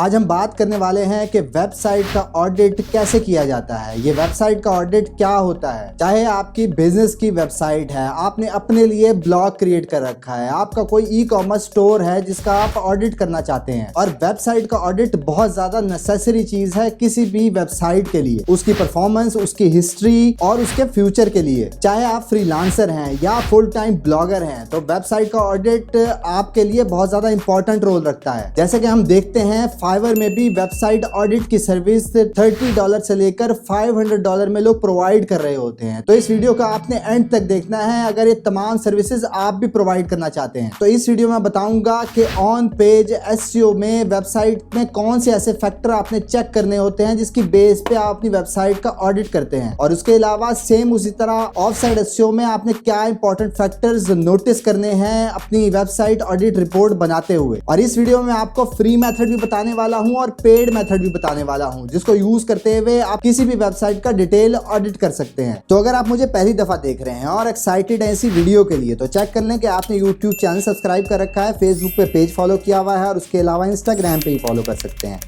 आज हम बात करने वाले हैं कि वेबसाइट का ऑडिट कैसे किया जाता है। ये वेबसाइट का ऑडिट क्या होता है। चाहे आपकी बिजनेस की वेबसाइट है, आपने अपने लिए ब्लॉग क्रिएट कर रखा है, आपका कोई ई कॉमर्स स्टोर है जिसका आप ऑडिट करना चाहते हैं, और वेबसाइट का ऑडिट बहुत ज्यादा नेसेसरी चीज है किसी भी वेबसाइट के लिए, उसकी परफॉर्मेंस, उसकी हिस्ट्री और उसके फ्यूचर के लिए। चाहे आप फ्रीलांसर हैं या फुल टाइम ब्लॉगर हैं, तो वेबसाइट का ऑडिट आपके लिए बहुत ज्यादा इंपॉर्टेंट रोल रखता है। जैसे कि हम देखते हैं फाइवर में भी वेबसाइट ऑडिट की सर्विस $30 से लेकर $500 में लोग प्रोवाइड कर रहे होते हैं। तो इस वीडियो का आपने एंड तक देखना है अगर ये तमाम सर्विसेज आप भी प्रोवाइड करना चाहते हैं। तो इस वीडियो में बताऊंगा कि ऑन पेज एसईओ में वेबसाइट में कौन से ऐसे फैक्टर आपने चेक करने होते हैं जिसकी बेस पे आप अपनी वेबसाइट का ऑडिट करते हैं, और उसके अलावा सेम उसी तरह ऑफ साइड एसईओ में आपने क्या इंपॉर्टेंट फैक्टर्स नोटिस करने हैं अपनी वेबसाइट ऑडिट रिपोर्ट बनाते हुए। और इस वीडियो में आपको फ्री मेथड भी बताने वाला हूं और पेड मेथड भी बताने वाला हूं, जिसको यूज करते हुए आप किसी भी वेबसाइट का डिटेल ऑडिट कर सकते हैं। तो अगर आप मुझे पहली दफा देख रहे हैं और एक्साइटेड हैं इसी वीडियो के लिए, तो चेक कर लें कि आपने यूट्यूब चैनल सब्सक्राइब कर रखा है, फेसबुक पे पेज फॉलो किया हुआ है, और उसके अलावा इंस्टाग्राम पे ही फॉलो कर सकते हैं।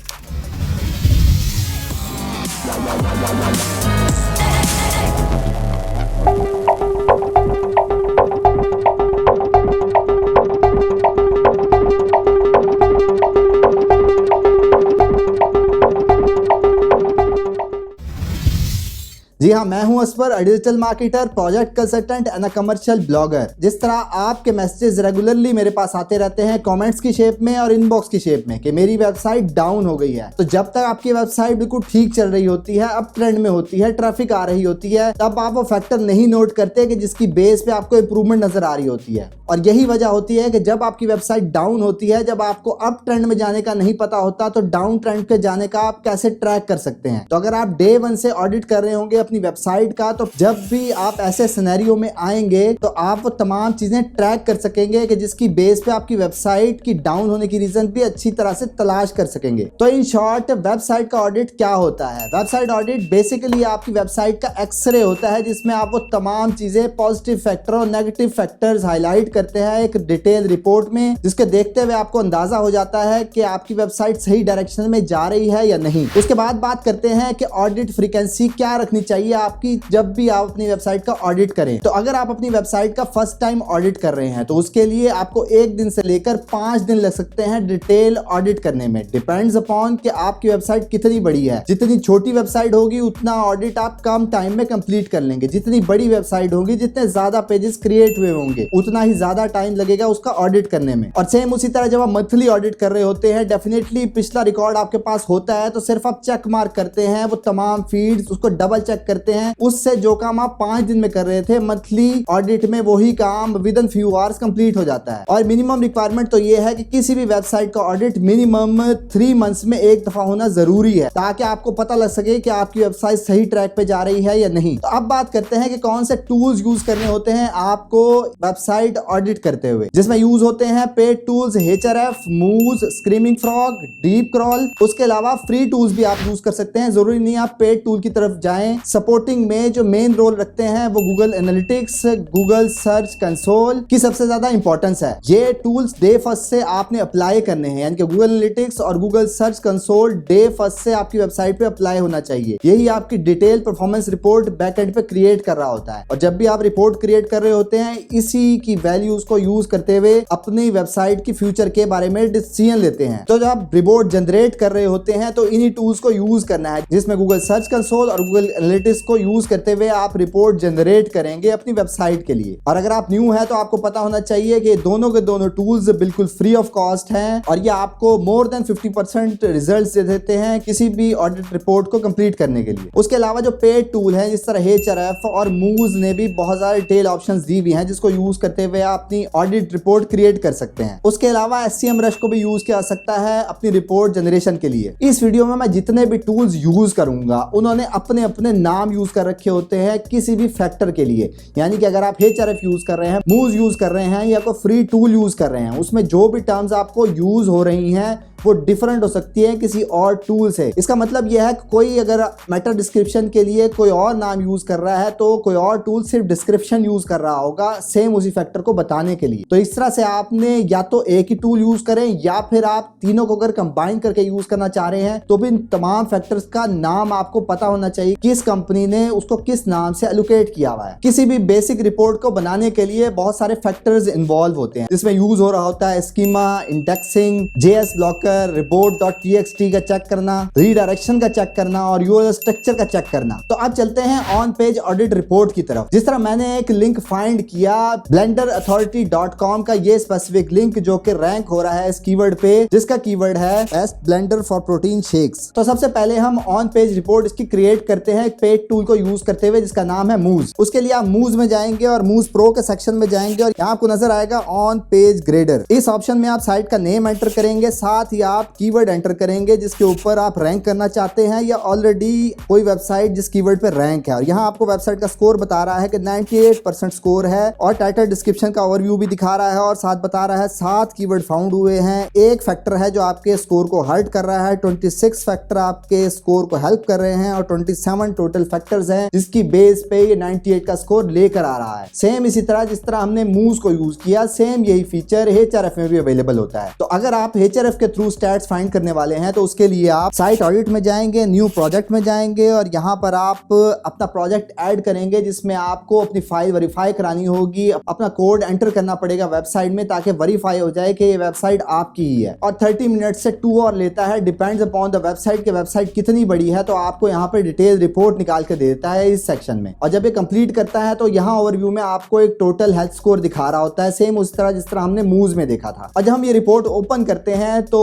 जी हाँ, मैं हूं Asfar, digital marketer, project consultant and commercial blogger. जिस तरह आपके मैसेजेस रेगुलरली मेरे पास आते रहते हैं कमेंट्स की शेप में और इनबॉक्स की शेप में कि मेरी वेबसाइट डाउन हो गई है, तो जब तक आपकी वेबसाइट बिल्कुल ठीक चल रही होती है, अप ट्रेंड में होती है, ट्रैफिक आ रही होती है, तब आप वो फैक्टर नहीं नोट करते कि जिसकी बेस पे आपको इंप्रूवमेंट नजर आ रही होती है। और यही वजह होती है कि जब आपकी वेबसाइट डाउन होती है, जब आपको अप ट्रेंड में जाने का नहीं पता होता, तो डाउन ट्रेंड पे जाने का आप कैसे ट्रैक कर सकते हैं। तो अगर आप डे 1 से ऑडिट कर रहे होंगे अपनी वेबसाइट का, तो जब भी आप ऐसे सिनेरियो में आएंगे तो आप वो तमाम चीजें ट्रैक कर सकेंगे कि जिसकी बेस पे आपकी वेबसाइट की डाउन होने की रीजन भी अच्छी तरह से तलाश कर सकेंगे। तो इन शॉर्ट, वेबसाइट का ऑडिट क्या होता है? वेबसाइट ऑडिट बेसिकली आपकी वेबसाइट का एक्सरे होता है, जिसमें आप वो तमाम चीजें, पॉजिटिव फैक्टर और नेगेटिव फैक्टर्स हाईलाइट करते हैं एक डिटेल रिपोर्ट में, जिसके देखते हुए आपको अंदाजा हो जाता है कि आपकी वेबसाइट सही डायरेक्शन में जा रही है या नहीं। उसके बाद बात करते हैं कि ऑडिट फ्रीक्वेंसी क्या रखनी चाहिए आपकी जब भी आप अपनी वेबसाइट का ऑडिट करें। तो अगर आप अपनी वेबसाइट का फर्स्ट टाइम ऑडिट कर रहे हैं, तो उसके लिए आपको 1 दिन से लेकर 5 दिन लग सकते हैं डिटेल ऑडिट करने में। डिपेंड्स अपॉन कि आपकी वेबसाइट कितनी बड़ी है। जितनी छोटी वेबसाइट होगी उतना ऑडिट आप कम टाइम में कंप्लीट कर लेंगे। जितनी बड़ी वेबसाइट होगी, जितने ज्यादा पेजेस क्रिएट हुए होंगे, उतना ही ज्यादा टाइम लगेगा उसका ऑडिट करने में। और सेम उसी तरह जब आप मंथली ऑडिट कर रहे होते हैं, डेफिनेटली पिछला रिकॉर्ड आपके पास होता है, तो सिर्फ आप चेक मार्क करते हैं वो तमाम फील्ड्स, उसको डबल चेक करते हैं। उससे जो काम आप 5 दिन में कर रहे थे, मंथली ऑडिट में वही काम with in few hours complete हो जाता है। और मिनिमम रिक्वायरमेंट तो ये है कि किसी भी वेबसाइट का ऑडिट मिनिमम 3 मंथ्स में एक दफा होना जरूरी है, ताकि आपको पता लग सके कि आपकी वेबसाइट सही ट्रैक पे जा रही है या नहीं। तो अब बात करते हैं कि कौन से टूल्स यूज करने होते हैं आपको वेबसाइट ऑडिट करते हुए, जिसमें यूज होते हैं पेड टूल्स, href, मूज, स्क्रीमिंग फ्रॉग, डीप क्रॉल। उसके अलावा फ्री टूल्स भी आप यूज कर सकते हैं, जरूरी नहीं आप पेड टूल की तरफ जाएं। सपोर्टिंग में जो मेन रोल रखते हैं वो Google analytics, Google search console की सबसे ज्यादा इंपॉर्टेंस है। ये टूल्स डे फर्स्ट से आपने अप्लाई करने हैं, यानी कि गूगल एनालिटिक्स और Google search console day first से आपकी वेबसाइट पे अप्लाई होना चाहिए। यही आपकी डिटेल परफॉर्मेंस रिपोर्ट बैकएंड पे क्रिएट कर रहा होता है। और जब भी आप रिपोर्ट क्रिएट कर रहे होते हैं, इसी की वैल्यूज को यूज करते हुए अपनी वेबसाइट की फ्यूचर के बारे में डिसीजन लेते हैं। तो जब आप रिपोर्ट जनरेट कर रहे होते हैं, तो इन्हीं टूल्स को यूज करना है, जिसमें गूगल सर्च कंसोल और गूगल एनालिटिक्स को यूज करते हुए आप रिपोर्ट जनरेट करेंगे अपनी वेबसाइट के लिए। और अगर आप न्यू है तो आपको पता होना चाहिए कि दोनों के दोनों टूल्स बिल्कुल फ्री ऑफ कॉस्ट हैं, और ये आपको मोर देन 50% रिजल्ट्स दे देते हैं किसी भी ऑडिट रिपोर्ट को कंप्लीट करने के लिए। उसके अलावा जो पेड टूल हैं, जिस तरह href और मूज ने भी बहुत सारे डिटेल ऑप्शंस दी हुई हैं, जिसको यूज करते हुए आप अपनी ऑडिट रिपोर्ट क्रिएट कर सकते हैं। उसके अलावा SEMrush को भी यूज किया जा सकता है अपनी रिपोर्ट जनरेशन के लिए। इस वीडियो में मैं जितने भी टूल्स यूज करूंगा, उन्होंने अपने अपने नाम यूज कर रखे होते हैं किसी भी फैक्टर के लिए। यानी कि अगर आप href यूज कर रहे हैं, मूज यूज कर रहे हैं, या कोई फ्री टूल यूज कर रहे हैं, उसमें जो भी टर्म्स आपको यूज हो रही हैं वो डिफरेंट हो सकती है किसी और टूल से। इसका मतलब यह है कि कोई अगर मेटा डिस्क्रिप्शन के लिए कोई और नाम यूज कर रहा है तो कोई और टूल सिर्फ डिस्क्रिप्शन यूज कर रहा होगा सेम उसी फैक्टर को बताने के लिए। तो इस तरह से आपने या तो एक ही टूल यूज करें या फिर आप तीनों को अगर कंबाइन करके यूज करना चाह रहे हैं तो भी इन तमाम फैक्टर्स का नाम आपको पता होना चाहिए, किस कंपनी ने उसको किस नाम से एलोकेट किया हुआ है। किसी भी बेसिक रिपोर्ट को बनाने के लिए बहुत सारे फैक्टर्स इन्वॉल्व होते हैं जिसमें यूज हो रहा होता है schema, indexing, JS blocker, report.txt का चेक करना, रीडायरेक्शन का चेक करना और यूआरएल स्ट्रक्चर का चेक करना। तो अब चलते हैं ऑन पेज ऑडिट रिपोर्ट की तरफ। जिस तरह मैंने एक लिंक फाइंड किया blenderauthority.com का, ये स्पेसिफिक लिंक जो कि रैंक हो रहा है इस कीवर्ड पे जिसका कीवर्ड है best blender for protein shakes. तो सबसे पहले हम ऑन पेज रिपोर्ट इसकी क्रिएट करते हैं एक पेड टूल को यूज करते हुए जिसका नाम है मूज। उसके लिए आप मूज में जाएंगे और मूज प्रो के सेक्शन में जाएंगे और यहाँ आपको नजर आएगा ऑन पेज ग्रेडर। इस ऑप्शन में आप साइट का नेम एंटर करेंगे, साथ ही आप कीवर्ड एंटर करेंगे जिसके ऊपर आप रैंक करना चाहते हैं या ऑलरेडी कोई वेबसाइट जिस कीवर्ड पे रैंक है। और यहाँ आपको वेबसाइट का स्कोर बता रहा है कि 98% स्कोर है और टाइटल डिस्क्रिप्शन का ओवरव्यू भी दिखा रहा है और साथ बता रहा है 7 कीवर्ड फाउंड हुए हैं। एक फैक्टर है जो आपके स्कोर को हर्ट कर रहा है, 26 फैक्टर आपके स्कोर को हेल्प कर रहे हैं और 27 टोटल फैक्टर्स हैं जिसकी बेस पे ये 98 का स्कोर लेकर आ रहा है। सेम इसी तरह जिस तरह हमने मूव्स को यूज किया, सेम यही फीचर HRF में भी अवेलेबल होता है। तो अगर आप HRF के थ्रू स्टैट्स फाइंड करने वाले हैं तो उसके लिए आप साइट ऑडिट में जाएंगे, न्यू प्रोजेक्ट में जाएंगे और यहाँ पर आप अपना प्रोजेक्ट ऐड करेंगे जिसमें आपको अपनी फाइल वेरीफाई करानी होगी, अपना कोड एंटर करना पड़ेगा वेबसाइट में ताकि वेरीफाई हो जाए कि ये वेबसाइट आपकी ही है। और 30 मिनट से 2 आवर लेता है, डिपेंड्स अपॉन द वेबसाइट कि वेबसाइट कितनी बड़ी है। तो आपको यहाँ पर डिटेल रिपोर्ट निकाल के देता है इस सेक्शन में। और जब ये कंप्लीट करता है तो यहाँ ओवरव्यू में आपको एक टोटल हेल्थ स्कोर दिखा रहा होता है, सेम उस तरह जिस तरह हमने मूव्स में देखा था। और जब हम ये रिपोर्ट ओपन करते हैं तो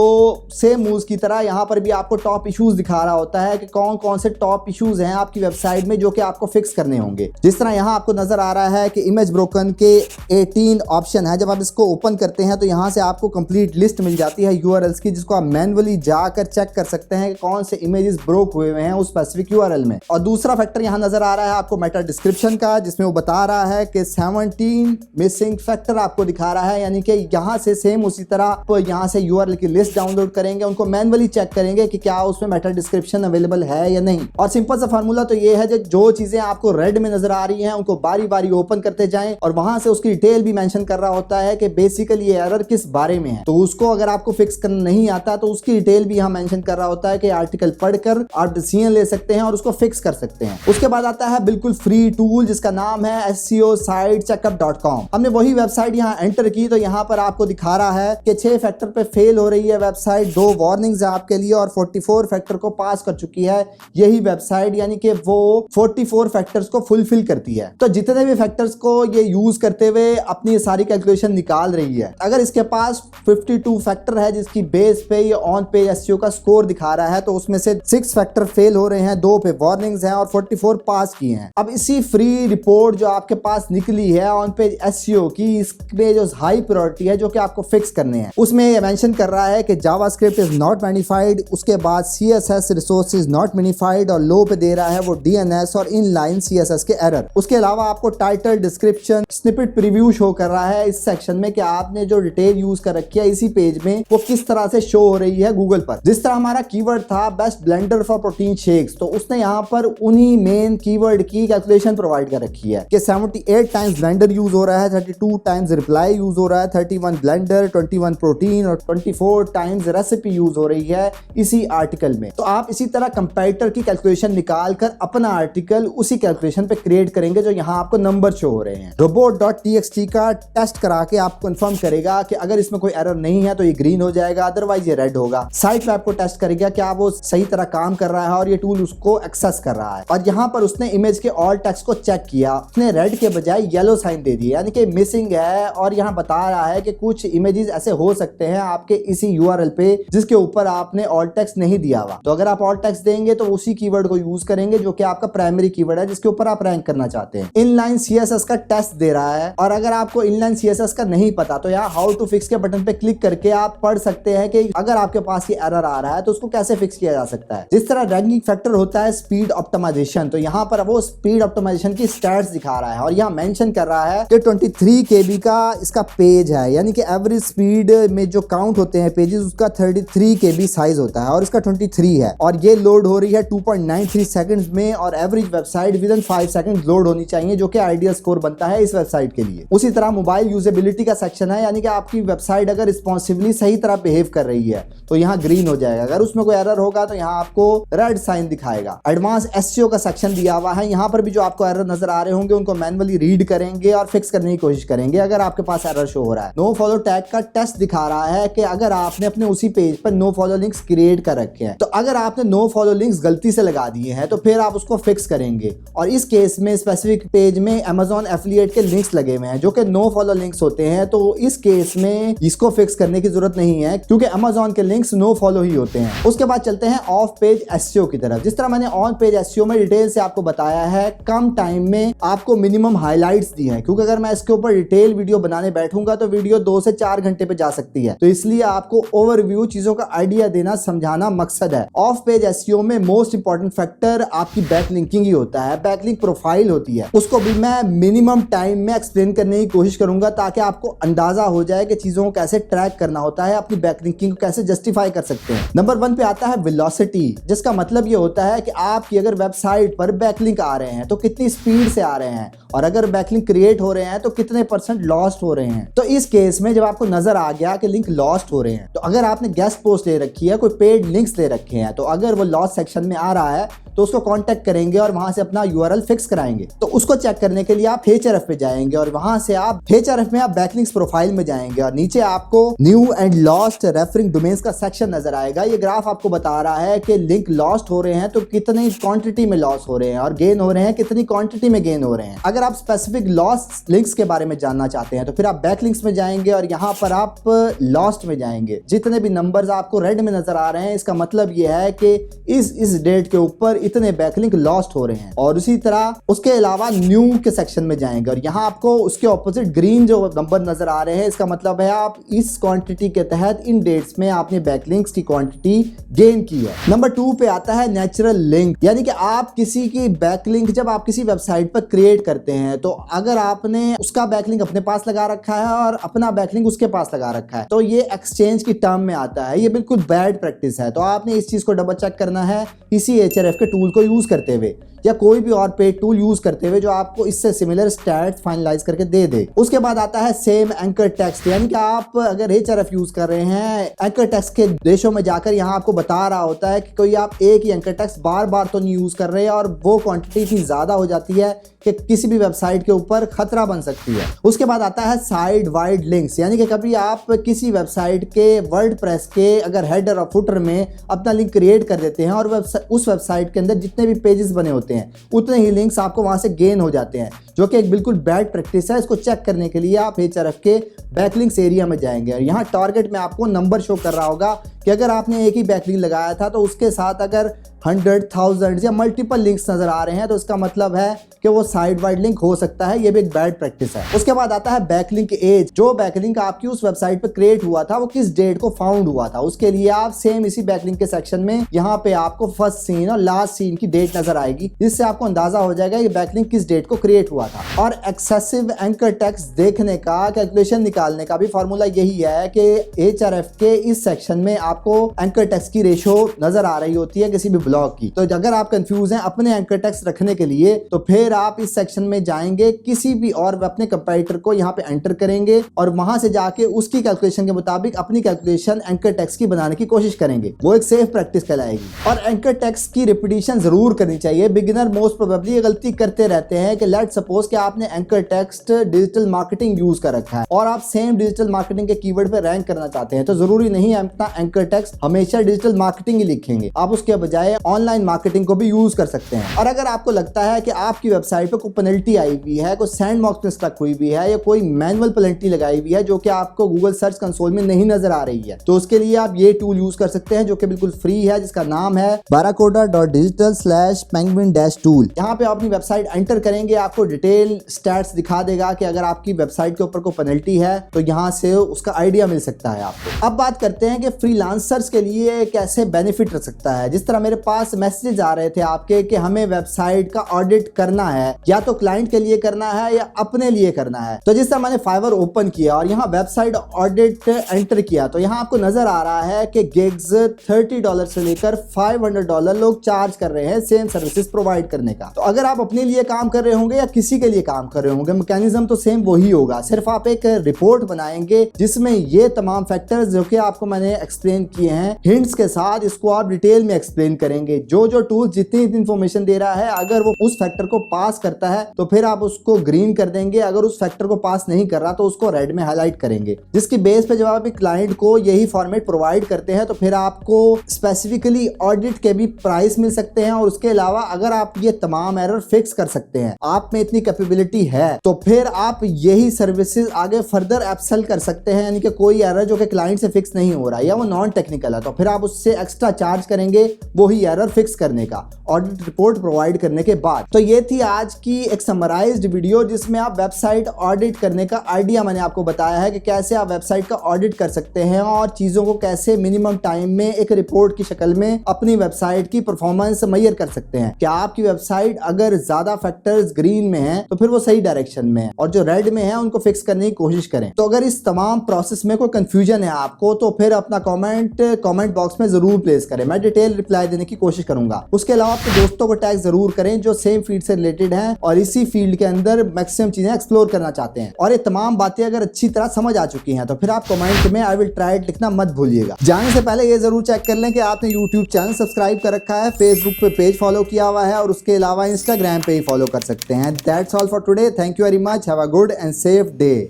सेम मूव्स की तरह यहाँ पर भी आपको टॉप इश्यूज दिखा रहा होता है कि कौन कौन से टॉप इश्यूज हैं आपकी वेबसाइट में जो कि आपको फिक्स करने होंगे। जिस तरह यहाँ आपको नजर आ रहा है कि इमेज ब्रोकन के 18 ऑप्शन है। जब आप इसको ओपन करते हैं तो यहाँ से आपको कंप्लीट लिस्ट मिल जाती है यूआरएल्स की जिसको आप मैन्युअली जाकर चेक कर सकते हैं कि कौन से इमेजेस ब्रोक हुए हैं उस स्पेसिफिक यूआरएल में। और दूसरा फैक्टर यहाँ नजर आ रहा है आपको मेटा डिस्क्रिप्शन का जिसमें वो बता रहा है कि 17 मिसिंग फैक्टर आपको दिखा रहा है, यानी कि यहाँ से सेम उसी तरह आप यहाँ से यूआरएल की लिस्ट डाउनलोड करेंगे, उनको मैन्युअली चेक करेंगे कि क्या उसमें मेटा डिस्क्रिप्शन अवेलेबल है या नहीं। और सिंपल सा फार्मूला तो ये है जो चीजें आपको रेड में नजर आ रही हैं उनको बारी बारी ओपन करते जाएं और वहां से उसकी डिटेल भी मेंशन कर रहा होता है कि बेसिकली ये एरर किस बारे में है। तो उसको अगर आपको फिक्स करना नहीं आता तो उसकी डिटेल भी यहाँ मेंशन कर रहा होता है कि आर्टिकल पढ़कर आप डिसीजन ले सकते हैं और उसको फिक्स कर सकते हैं। उसके बाद आता है बिल्कुल फ्री टूल जिसका नाम है SEOsitecheckup.com। हमने वही वेबसाइट यहाँ एंटर की तो यहाँ पर आपको दिखा रहा है कि 6 फैक्टर पे फेल हो रही है वेबसाइट, 2 वार्निंग्स है आपके लिए और 44 फैक्टर को पास कर चुकी है यही वेबसाइट, यानी कि वो 44 फैक्टर्स को फुलफिल करती है। तो जितने भी फैक्टर्स को ये यूज करते हुए अपनी सारी कैलकुलेशन निकाल रही है। अगर इसके पास 52 फैक्टर है जिसकी बेस पे ये ऑन पेज एसईओ का स्कोर दिखा रहा है तो उसमें से 6 फैक्टर फेल हो रहे हैं, 2 पे वार्निंग्स हैं और 44 पास किए हैं। अब इसी फ्री रिपोर्ट जो आपके पास निकली है ऑन पेज एसईओ की, इसमें जो हाई प्रायोरिटी है जो कि आपको फिक्स करने हैं उसमें ये मेंशन कर रहा है कि जावास्क्रिप्ट इज नॉट मैनिफाइड, उसके बाद CSS रिसोर्सेज नॉट मैनिफाइड और लो पे दे रहा है वो DNS और इनलाइन CSS के एरर। उसके अलावा आपको title, description, snippet preview show कर रहा है इस सेक्शन में कि आपने जो डिटेल यूज कर रखी है इसी पेज में वो किस तरह से शो हो रही है गूगल पर। जिस तरह हमारा कीवर्ड था best blender for protein shakes, तो उसने यहाँ पर उन्हीं मेन कीवर्ड की कैलकुलेशन प्रोवाइड कर रखी है कि 78 टाइम्स ब्लेंडर यूज हो रहा है, 32 टाइम्स रिप्लाई यूज हो रहा है, 31 ब्लेंडर, 21 प्रोटीन और 24 टाइम्स रेसिपी यूज हो रही है इसी आर्टिकल में। तो आप इसी तरह कंपैरेटर की कैलकुलेशन निकाल कर अपना आर्टिकल उसी कैलकुलेशन पे क्रिएट करेंगे जो यहाँ आपको नंबर शो हो रहे हैं। robot.txt का टेस्ट करा के आपको कंफर्म करेगा कि अगर इसमें कोई एरर नहीं है तो ये ग्रीन हो जाएगा, अदरवाइज ये रेड होगा। साइट पे आपको टेस्ट करेगा क्या वो सही तरह काम कर रहा है और ये टूल उसको एक्सेस कर रहा है। और यहाँ पर उसने इमेज के ऑल टेक्स्ट को चेक किया, उसने रेड के बजाय येलो साइन दे दिया यानी कि मिसिंग है और यहाँ बता रहा है कि कुछ इमेजेस ऐसे हो सकते हैं आपके इसी यूआरएल पे जिसके ऊपर आपने ऑल टेक्स्ट नहीं दिया हुआ। तो अगर आप ऑल टेक्स्ट देंगे तो उसी कीवर्ड को यूज करेंगे जो कि आपका प्राइमरी कीवर्ड है जिसके ऊपर आप रैंक करना चाहते हैं। इनलाइन CSS का टेस्ट दे रहा है और अगर आपको इनलाइन CSS का नहीं पता तो यहाँ हाउ टू फिक्स के बटन पे क्लिक करके आप पढ़ सकते हैं कि अगर आपके पास ये एरर आ रहा है तो उसको कैसे फिक्स किया जा सकता है। जिस तरह रैंकिंग फैक्टर होता है स्पीड ऑप्टिमाइजेशन, तो यहाँ पर वो स्पीड ऑप्टिमाइजेशन की स्टैट्स दिखा रहा है और यहाँ मेंशन कर रहा है कि 23 KB का इसका पेज है, यानी कि एवरेज स्पीड में जो काउंट होते हैं पेजेस उसका 33 KB साइज होता है और इसका 23 है और ये लोड हो रही है 2.93 सेकंड्स में और average website with in 5 second load होनी चाहिए, जो कि आइडियल स्कोर बनता है इस वेबसाइट के लिए। उसी तरह मोबाइल यूजेबिलिटी का सेक्शन है, यानी कि आपकी वेबसाइट अगर रिस्पॉन्सिवली सही तरह बिहेव कर रही है तो यहाँ ग्रीन हो जाएगा, अगर उसमें कोई एरर होगा तो यहाँ आपको रेड साइन दिखाएगा। एडवांस एसईओ का सेक्शन दिया हुआ है, यहाँ पर भी जो आपको एरर नजर आ रहे होंगे उनको मैन्युअली रीड करेंगे और फिक्स करने की कोशिश करेंगे अगर आपके पास एरर शो हो रहा है। नो फॉलो टैग का टेस्ट दिखा रहा है कि अगर आपने अपने उसी पेज पर नो फॉलो लिंक्स क्रिएट कर रखे हैं, तो अगर आपने नो फॉलो लिंक्स गलती से लगा दिए हैं तो फिर आप उसको फिक्स करेंगे। और इस केस में स्पेसिफिक पेज में Amazon एफिलिएट के लिंक्स लगे हुए हैं जो कि नो फॉलो लिंक्स होते हैं, तो इस केस में इसको फिक्स करने की जरूरत नहीं है क्योंकि Amazon के लिंक्स नो फॉलो ही होते हैं। उसके बाद चलते हैं ऑफ पेज एसईओ की तरफ। जिस तरह मैंने ऑन पेज एसईओ में डिटेल से आपको बताया है, कम टाइम में आपको मिनिमम हाइलाइट्स दी हैं, क्योंकि अगर मैं इसके ऊपर डिटेल वीडियो बनाने बैठूंगा तो वीडियो 2 से 4 घंटे पे जा सकती है, तो इसलिए आपको ओवरव्यू चीजों का आइडिया देना समझाना मकसद है। ऑफ पेज एसईओ में मोस्ट इंपॉर्टेंट फैक्टर आपकी बैकलिंकिंग ही होता है, बैकलिंक प्रोफाइल होती है, उसको भी मैं मिनिमम टाइम में एक्सप्लेन करने की कोशिश करूंगा ताकि आपको अंदाजा हो जाए कि चीजों को कैसे ट्रैक करना होता है, अपनी बैकलिंकिंग को कैसे जस्टिफाई कर सकते हैं। नंबर 1 पे आता है वेलोसिटी, जिसका मतलब ये होता है कि आपकी अगर वेबसाइट पर बैकलिंक आ रहे हैं तो कितनी स्पीड से आ रहे हैं, और अगर बैकलिंक क्रिएट हो रहे हैं तो कितने % लॉस्ट हो रहे हैं। तो इस केस में जब आपको नजर आ गया कि लिंक लॉस्ट हो रहे हैं, तो अगर आपने गेस्ट पोस्ट ले रखी है, कोई पेड लिंक्स ले रखे हैं, तो अगर वो लॉस्ट सेक्शन में आ रहा है तो उसको कांटेक्ट करेंगे और वहां से अपना यूआरएल फिक्स कराएंगे। तो उसको चेक करने के लिए आप Href पे जाएंगे और वहां से आप Href में आप बैकलिंक्स प्रोफाइल में जाएंगे और नीचे आपको new and lost referring domains का सेक्शन नजर आएगा। ये ग्राफ आपको बता रहा है कि लिंक लॉस्ट हो रहे हैं तो कितनी क्वांटिटी में लॉस हो रहे हैं और गेन हो रहे हैं कितनी क्वांटिटी में गेन हो रहे हैं। अगर आप स्पेसिफिक लॉस्ट लिंक्स के बारे में जानना चाहते हैं तो फिर आप बैकलिंक्स में जाएंगे और यहाँ पर आप लॉस्ट में जाएंगे। जितने भी नंबर्स आपको रेड में नजर आ रहे हैं, इसका मतलब ये है कि इस डेट के ऊपर इतने बैकलिंक लॉस्ट हो रहे हैं। और उसी तरह उसके अलावा न्यू के सेक्शन में जाएंगे और यहाँ आपको उसके ऑपोजिट ग्रीन जो नंबर नजर आ रहे हैं, इसका मतलब है आप इस क्वांटिटी के तहत इन डेट्स में आपने बैकलिंक्स की क्वांटिटी गेन की है। नंबर 2 पे आता है नेचुरल लिंक, यानी कि आप किसी की बैकलिंक जब आप किसी वेबसाइट पर क्रिएट करते हैं तो अगर आपने उसका बैकलिंक अपने पास लगा रखा है और अपना बैकलिंक उसके पास लगा रखा है तो ये एक्सचेंज की टर्म में आता है। ये बिल्कुल बैड प्रैक्टिस है, तो आपने इस चीज को डबल चेक करना है इसी Href के टूल को यूज करते हुए या कोई भी और पेड टूल यूज करते हुए जो आपको इससे सिमिलर स्टैट्स फाइनलाइज करके दे दे। उसके बाद आता है सेम एंकर टेक्स्ट, यानी कि आप अगर Href यूज कर रहे हैं, एंकर टेक्स्ट के देशों में जाकर यहाँ आपको बता रहा होता है कि कोई आप एक ही एंकर टेक्स्ट बार बार तो नहीं यूज कर रहे हैं और वो क्वांटिटी इतनी ज्यादा हो जाती है कि किसी भी वेबसाइट के ऊपर खतरा बन सकती है। उसके बाद आता है साइड वाइड लिंक्स, यानी कि कभी आप किसी वेबसाइट के वर्डप्रेस के अगर हेडर और फुटर में अपना लिंक क्रिएट कर देते हैं और उस वेबसाइट के अंदर जितने भी पेजेस बने होते हैं उतने ही लिंक्स आपको वहां से गेन हो जाते हैं, जो कि एक बिल्कुल बैड प्रैक्टिस है। इसको चेक करने के लिए आप Href के बैकलिंक्स एरिया में जाएंगे और यहाँ टारगेट में आपको नंबर शो कर रहा होगा कि अगर आपने एक ही बैकलिंक लगाया था तो उसके साथ अगर 100,000 या मल्टीपल लिंक्स नजर आ रहे हैं तो इसका मतलब है कि वो साइड वाइड लिंक हो सकता है। ये भी एक बैड प्रैक्टिस है। उसके बाद आता है बैकलिंक एज, जो बैकलिंक आपकी उस वेबसाइट पर क्रिएट हुआ था वो किस डेट को फाउंड हुआ था। उसके लिए आप सेम इसी बैकलिंक के सेक्शन में यहाँ पे आपको फर्स्ट सीन और लास्ट सीन की डेट नजर आएगी, जिससे आपको अंदाजा हो जाएगा कि बैकलिंक किस डेट को क्रिएट हुआ था। और एक्सेसिव एंकर टेक्स्ट देखने का, कैलकुलेशन निकालने का भी फॉर्मूला यही है कि Href के इस सेक्शन में आपको एंकर टेक्स्ट की रेशो नजर आ रही होती है किसी भी ब्लॉग की। तो अगर आप कंफ्यूज हैं अपने एंकर टेक्स्ट रखने के लिए तो फिर आप इस सेक्शन में जाएंगे, किसी भी और अपने कंपैरेटर को यहाँ पे एंटर करेंगे और वहां से जाके उसकी कैलकुलेशन के मुताबिक अपनी कैलकुलेशन एंकर टेक्स्ट की बनाने की कोशिश करेंगे। वो एक सेफ प्रैक्टिस कहलाएगी। और एंकर टेक्स्ट की रिपीटिशन जरूर करनी चाहिए। बिगिनर मोस्ट प्रोबेबली ये गलती करते रहते हैं कि लेट सपोज कि आपने anchor text digital marketing use कर रखा है और आप सेम डिजिटल मार्केटिंग के कीवर्ड पे रैंक करना चाहते हैं, तो जरूरी नहीं है अपना एंकर टेक्स्ट हमेशा डिजिटल मार्केटिंग ही लिखेंगे। आप उसके बजाय ऑनलाइन मार्केटिंग को भी यूज कर सकते हैं। और अगर आपको लगता है कि आपकी वेबसाइट पे कोई पेनल्टी आई हुई है, कोई सैंडबॉक्स में स्टक हुई है या कोई मैनुअल पेनल्टी लगाई हुई है जो कि आपको गूगल सर्च कंसोल में नहीं नजर आ रही है, तो उसके लिए आप ये टूल यूज कर सकते हैं जो कि बिल्कुल फ्री है, जिसका नाम है barracuda.digital/penguin-tool। यहाँ पे आप अपनी वेबसाइट एंटर करेंगे, आपको डिटेल स्टैट्स दिखा देगा कि अगर आपकी वेबसाइट के ऊपर कोई पेनल्टी है तो यहाँ से उसका आइडिया मिल सकता है आपको। अब बात करते हैं कि फ्रीलांसर्स के लिए कैसे बेनिफिट रख सकता है। जिस तरह मेरे पास मैसेजेस आ रहे थे आपके कि हमें वेबसाइट का ऑडिट करना है, या तो क्लाइंट के लिए करना है या अपने लिए करना है। तो जिस तरह मैंने फाइवर ओपन किया और यहाँ वेबसाइट ऑडिट एंटर किया तो यहाँ आपको नजर आ रहा है कि गिग्स $30 से लेकर $500 लोग चार्ज कर रहे हैं सेम सर्विसेज प्रोवाइड करने का। तो अगर आप अपने लिए काम कर रहे होंगे या किसी के लिए काम कर रहे होंगे, मैकेनिज्म तो सेम वही होगा, सिर्फ आप एक रिपोर्ट बनाएंगे जिसमें ये तमाम फैक्टर्स जो कि आपको मैंने एक्सप्लेन किए हैं हिंट्स के साथ, इसको आप डिटेल में एक्सप्लेन करेंगे। जो जो टूल जितनी इंफॉर्मेशन दे रहा है, अगर वो उस फैक्टर को पास करता है तो फिर आप उसको ग्रीन कर देंगे, अगर उस फैक्टर को पास नहीं कर रहा तो उसको रेड में हाईलाइट करेंगे। जिसकी बेस पे जब आप एक क्लाइंट को यही फॉर्मेट प्रोवाइड करते हैं तो फिर आपको स्पेसिफिकली ऑडिट के भी प्राइस मिल सकते हैं। और उसके अलावा अगर आप ये तमाम एरर फिक्स कर सकते हैं, आप में इतनी कैपेबिलिटी है, तो फिर आप यही सर्विसेज आगे फर्दर अपसेल कर सकते हैं। यानी कि कोई एरर जो कि क्लाइंट से फिक्स नहीं हो रहा है या वो नॉन टेक्निकल है तो फिर आप उससे एक्स्ट्रा चार्ज करेंगे वही एरर फिक्स करने का, ऑडिट रिपोर्ट प्रोवाइड करने के बाद। तो ये थी आज की एक समराइज्ड वीडियो जिसमें आप वेबसाइट ऑडिट करने का आइडिया मैंने आपको बताया है कि कैसे आप वेबसाइट का ऑडिट कर सकते हैं और चीजों को कैसे मिनिमम टाइम में एक रिपोर्ट की शक्ल में अपनी वेबसाइट की परफॉर्मेंस मेजर कर सकते हैं। क्या आपकी वेबसाइट अगर ज्यादा फैक्टर्स ग्रीन में है तो फिर वो सही डायरेक्शन में है, और जो रेड में है उनको फिक्स करने की कोशिश करें। तो अगर इस तमाम प्रोसेस में कोई कंफ्यूजन है आपको तो फिर अपना कमेंट बॉक्स में जरूर प्लेस करें, मैं डिटेल रिप्लाई देने की कोशिश करूंगा। उसके अलावा अपने दोस्तों को टैग जरूर करें जो सेम फील्ड से रिलेटेड हैं और इसी फील्ड के अंदर मैक्सिमम चीजें एक्सप्लोर करना चाहते हैं। और ये तमाम बातें अगर अच्छी तरह समझ आ चुकी हैं तो फिर आप कमेंट में आई विल ट्राई इट लिखना मत भूलिएगा। जाने से पहले ये जरूर चेक कर लें कि आपने यूट्यूब चैनल सब्सक्राइब कर रखा है, फेसबुक पे पेज फॉलो किया हुआ है और उसके अलावा इंस्टाग्राम पे ही फॉलो कर सकते हैं। That's all for today, thank you very much, have a good and safe day.